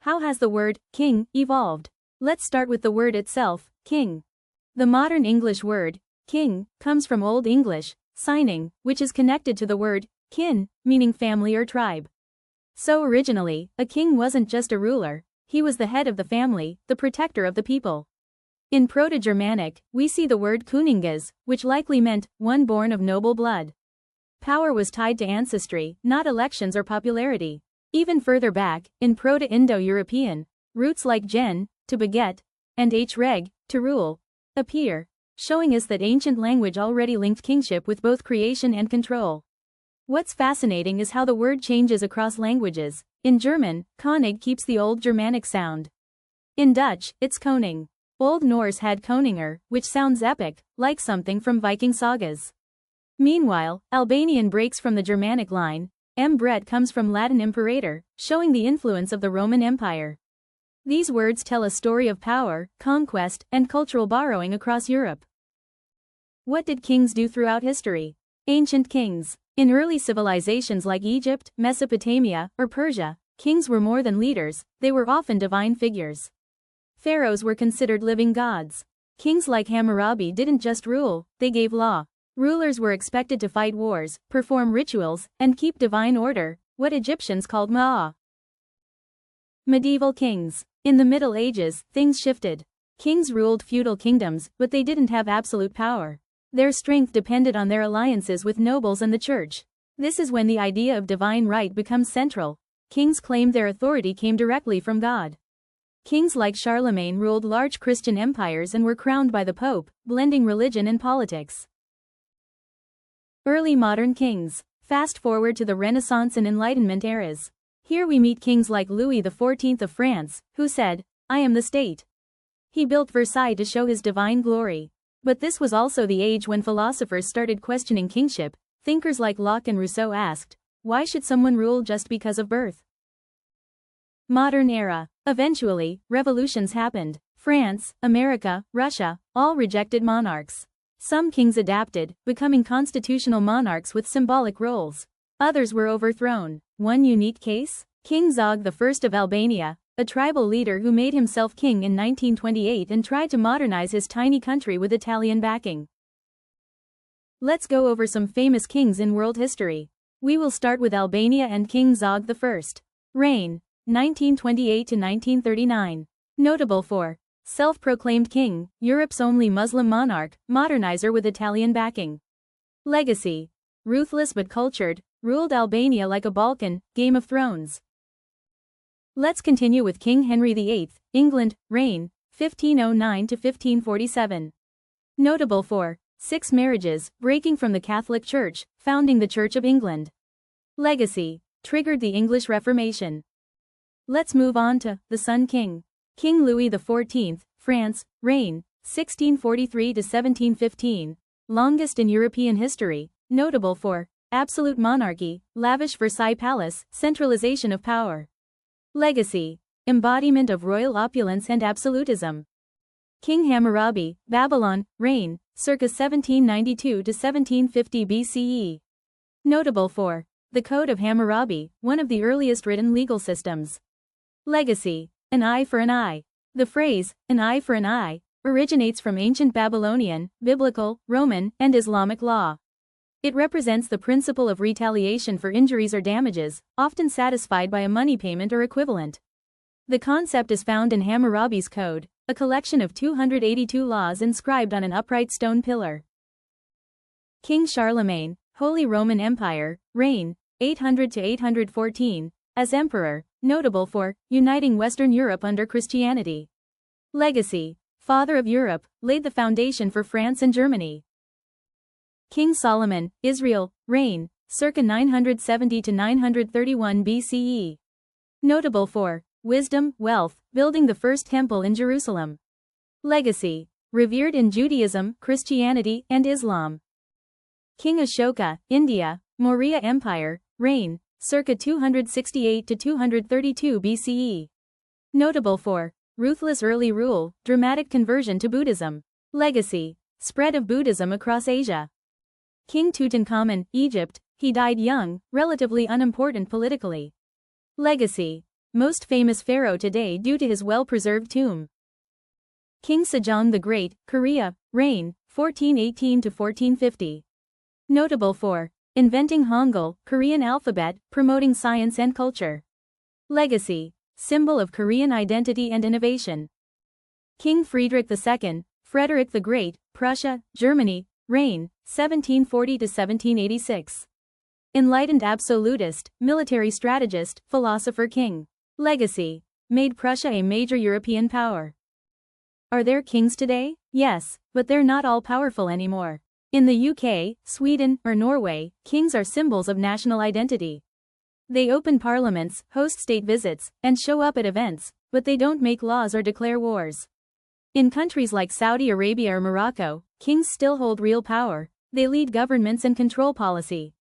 How has the word king evolved? Let's start with the word itself, king. The modern English word king comes from Old English signing, which is connected to the word kin, meaning family or tribe. So originally, a king wasn't just a ruler, he was the head of the family, the protector of the people. In Proto-Germanic, we see the word kuningas, which likely meant one born of noble blood. Power was tied to ancestry, not elections or popularity. Even further back, in Proto-Indo-European, roots like gen, to beget, and reg, to rule, appear, showing us that ancient language already linked kingship with both creation and control. What's fascinating is how the word changes across languages. In German, König keeps the old Germanic sound. In Dutch, it's koning. Old Norse had koninger, which sounds epic, like something from Viking sagas. Meanwhile, Albanian breaks from the Germanic line. Embred comes from Latin imperator, showing the influence of the Roman Empire. These words tell a story of power, conquest, and cultural borrowing across Europe. What did kings do throughout history? Ancient kings. In early civilizations like Egypt, Mesopotamia, or Persia, kings were more than leaders, they were often divine figures. Pharaohs were considered living gods. Kings like Hammurabi didn't just rule, they gave law. Rulers were expected to fight wars, perform rituals, and keep divine order, what Egyptians called Ma'at. Medieval kings. In the Middle Ages, things shifted. Kings ruled feudal kingdoms, but they didn't have absolute power. Their strength depended on their alliances with nobles and the church. This is when the idea of divine right becomes central. Kings claimed their authority came directly from God. Kings like Charlemagne ruled large Christian empires and were crowned by the Pope, blending religion and politics. Early modern kings. Fast forward to the Renaissance and Enlightenment eras. Here we meet kings like Louis XIV of France, who said, "I am the state." He built Versailles to show his divine glory. But this was also the age when philosophers started questioning kingship. Thinkers like Locke and Rousseau asked, why should someone rule just because of birth? Modern era. Eventually, revolutions happened. France, America, Russia, all rejected monarchs. Some kings adapted, becoming constitutional monarchs with symbolic roles. Others were overthrown. One unique case? King Zog I of Albania, a tribal leader who made himself king in 1928 and tried to modernize his tiny country with Italian backing. Let's go over some famous kings in world history. We will start with Albania and King Zog I. Reign, 1928 to 1939. Notable for self-proclaimed king, Europe's only Muslim monarch, modernizer with Italian backing. Legacy. Ruthless but cultured, ruled Albania like a Balkan, Game of Thrones. Let's continue with King Henry VIII, England, reign, 1509 to 1547. Notable for 6 marriages, breaking from the Catholic Church, founding the Church of England. Legacy. Triggered the English Reformation. Let's move on to the Sun King. King Louis XIV, France, reign, 1643 to 1715. Longest in European history, notable for absolute monarchy, lavish Versailles Palace, centralization of power. Legacy. Embodiment of royal opulence and absolutism. King Hammurabi, Babylon, reign, circa 1792 to 1750 BCE. Notable for the Code of Hammurabi, one of the earliest written legal systems. Legacy. An eye for an eye. The phrase, an eye for an eye, originates from ancient Babylonian, biblical, Roman, and Islamic law. It represents the principle of retaliation for injuries or damages, often satisfied by a money payment or equivalent. The concept is found in Hammurabi's Code, a collection of 282 laws inscribed on an upright stone pillar. King Charlemagne, Holy Roman Empire, reign, 800 to 814, as emperor, notable for uniting Western Europe under Christianity. Legacy. Father of Europe, laid the foundation for France and Germany. King Solomon, Israel, reign, circa 970 to 931 BCE. Notable for wisdom, wealth, building the first temple in Jerusalem. Legacy. Revered in Judaism, Christianity, and Islam. King Ashoka, India, Maurya Empire, reign, circa 268 to 232 BCE. Notable for ruthless early rule, dramatic conversion to Buddhism. Legacy. Spread of Buddhism across Asia. King Tutankhamun, Egypt, he died young, relatively unimportant politically. Legacy. most famous pharaoh today due to his well-preserved tomb. King Sejong the Great, Korea, reign, 1418 to 1450. Notable for inventing Hangul, Korean alphabet, promoting science and culture. Legacy, symbol of Korean identity and innovation. King Friedrich II, Frederick the Great, Prussia, Germany, reign, 1740 to 1786. Enlightened absolutist, military strategist, philosopher king. Legacy, made Prussia a major European power. Are there kings today? Yes, but they're not all powerful anymore. In the UK, Sweden, or Norway, kings are symbols of national identity. They open parliaments, host state visits, and show up at events, but they don't make laws or declare wars. In countries like Saudi Arabia or Morocco, kings still hold real power. They lead governments and control policy.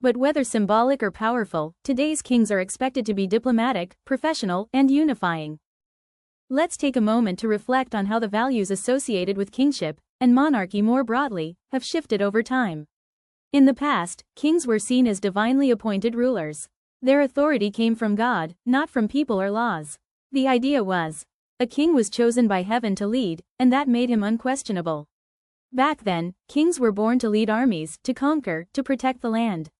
But whether symbolic or powerful, today's kings are expected to be diplomatic, professional, and unifying. Let's take a moment to reflect on how the values associated with kingship, and monarchy more broadly, have shifted over time. In the past, kings were seen as divinely appointed rulers. Their authority came from God, not from people or laws. The idea was, a king was chosen by heaven to lead, and that made him unquestionable. Back then, kings were born to lead armies, to conquer, to protect the land.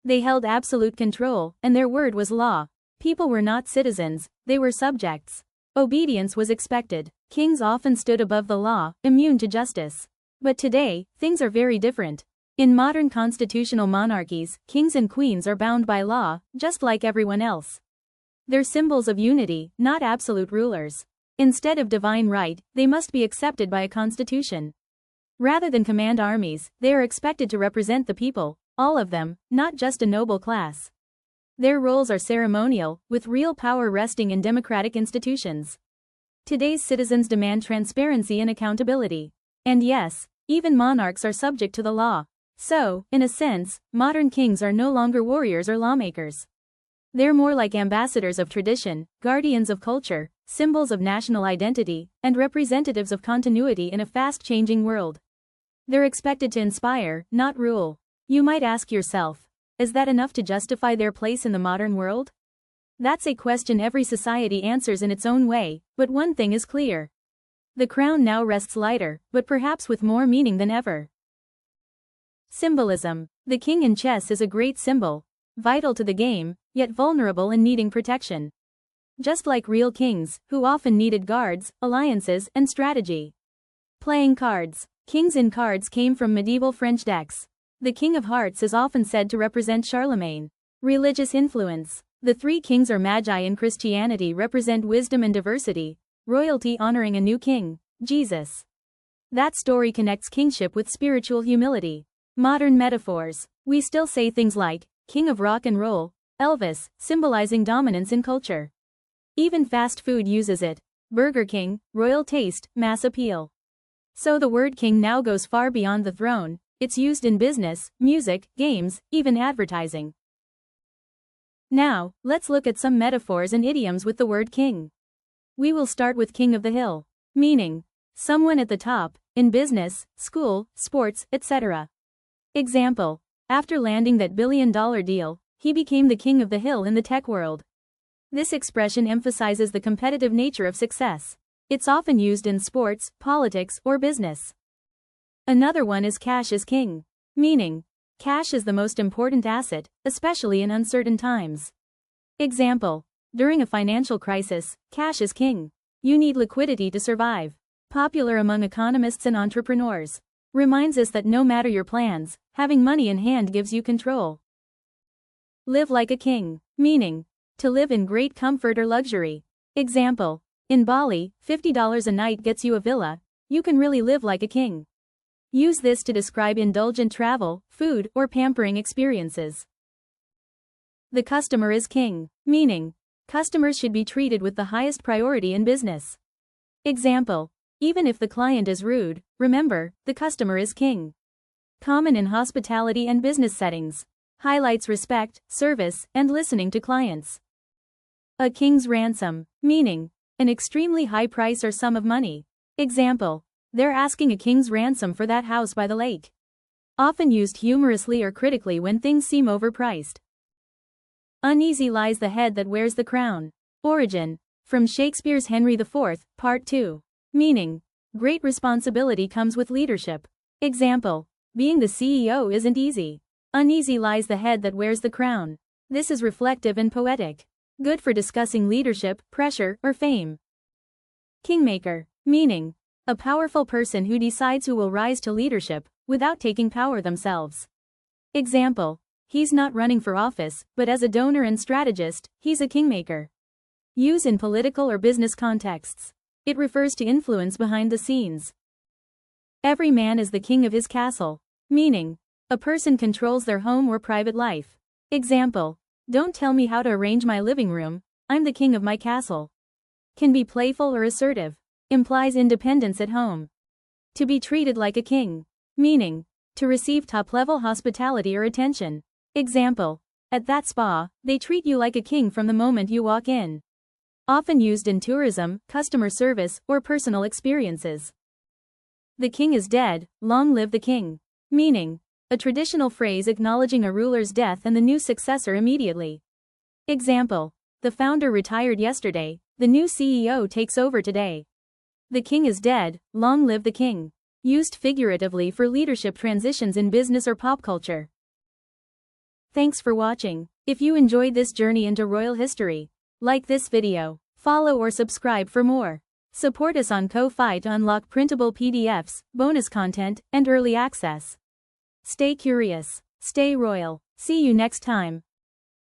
They held absolute control, and their word was law. People were not citizens, they were subjects. Obedience was expected. Kings often stood above the law, immune to justice. But today, things are very different. In modern constitutional monarchies, kings and queens are bound by law, just like everyone else. They're symbols of unity, not absolute rulers. Instead of divine right, they must be accepted by a constitution. Rather than command armies, they are expected to represent the people, all of them, not just a noble class. Their roles are ceremonial, with real power resting in democratic institutions. Today's citizens demand transparency and accountability. And yes, even monarchs are subject to the law. So, in a sense, modern kings are no longer warriors or lawmakers. They're more like ambassadors of tradition, guardians of culture, symbols of national identity, and representatives of continuity in a fast-changing world. They're expected to inspire, not rule. You might ask yourself, is that enough to justify their place in the modern world? That's a question every society answers in its own way, but one thing is clear. The crown now rests lighter, but perhaps with more meaning than ever. Symbolism. The king in chess is a great symbol, vital to the game, yet vulnerable and needing protection. Just like real kings, who often needed guards, alliances, and strategy. Playing cards. Kings in cards came from medieval French decks. The King of Hearts is often said to represent Charlemagne. Religious influence. The three kings or magi in Christianity represent wisdom and diversity, royalty honoring a new king, Jesus. That story connects kingship with spiritual humility. Modern metaphors. We still say things like, King of Rock and Roll, Elvis, symbolizing dominance in culture. Even fast food uses it. Burger King, royal taste, mass appeal. So the word king now goes far beyond the throne. It's used in business, music, games, even advertising. Now, let's look at some metaphors and idioms with the word king. We will start with king of the hill, meaning someone at the top, in business, school, sports, etc. Example, after landing that billion-dollar deal, he became the king of the hill in the tech world. This expression emphasizes the competitive nature of success. It's often used in sports, politics, or business. Another one is cash is king, meaning cash is the most important asset, especially in uncertain times. Example, during a financial crisis, cash is king. You need liquidity to survive. Popular among economists and entrepreneurs. Reminds us that no matter your plans, having money in hand gives you control. Live like a king, meaning to live in great comfort or luxury. Example, in Bali, $50 a night gets you a villa. You can really live like a king. Use this to describe indulgent travel, food, or pampering experiences. The customer is king, meaning customers should be treated with the highest priority in business. Example, even if the client is rude, remember, the customer is king. Common in hospitality and business settings. Highlights respect, service, and listening to clients. A king's ransom, meaning an extremely high price or sum of money. Example, they're asking a king's ransom for that house by the lake. Often used humorously or critically when things seem overpriced. Uneasy lies the head that wears the crown. Origin. From Shakespeare's Henry IV, Part 2. Meaning. Great responsibility comes with leadership. Example. Being the CEO isn't easy. Uneasy lies the head that wears the crown. This is reflective and poetic. Good for discussing leadership, pressure, or fame. Kingmaker. Meaning. A powerful person who decides who will rise to leadership, without taking power themselves. Example. He's not running for office, but as a donor and strategist, he's a kingmaker. Use in political or business contexts. It refers to influence behind the scenes. Every man is the king of his castle. Meaning. A person controls their home or private life. Example. Don't tell me how to arrange my living room, I'm the king of my castle. Can be playful or assertive. Implies independence at home. To be treated like a king. Meaning. To receive top-level hospitality or attention. Example. At that spa, they treat you like a king from the moment you walk in. Often used in tourism, customer service, or personal experiences. The king is dead, long live the king. Meaning. A traditional phrase acknowledging a ruler's death and the new successor immediately. Example. The founder retired yesterday, the new CEO takes over today. The king is dead, long live the king. Used figuratively for leadership transitions in business or pop culture. Thanks for watching. If you enjoyed this journey into royal history, like this video, follow or subscribe for more. Support us on Ko-Fi to unlock printable PDFs, bonus content, and early access. Stay curious, stay royal. See you next time.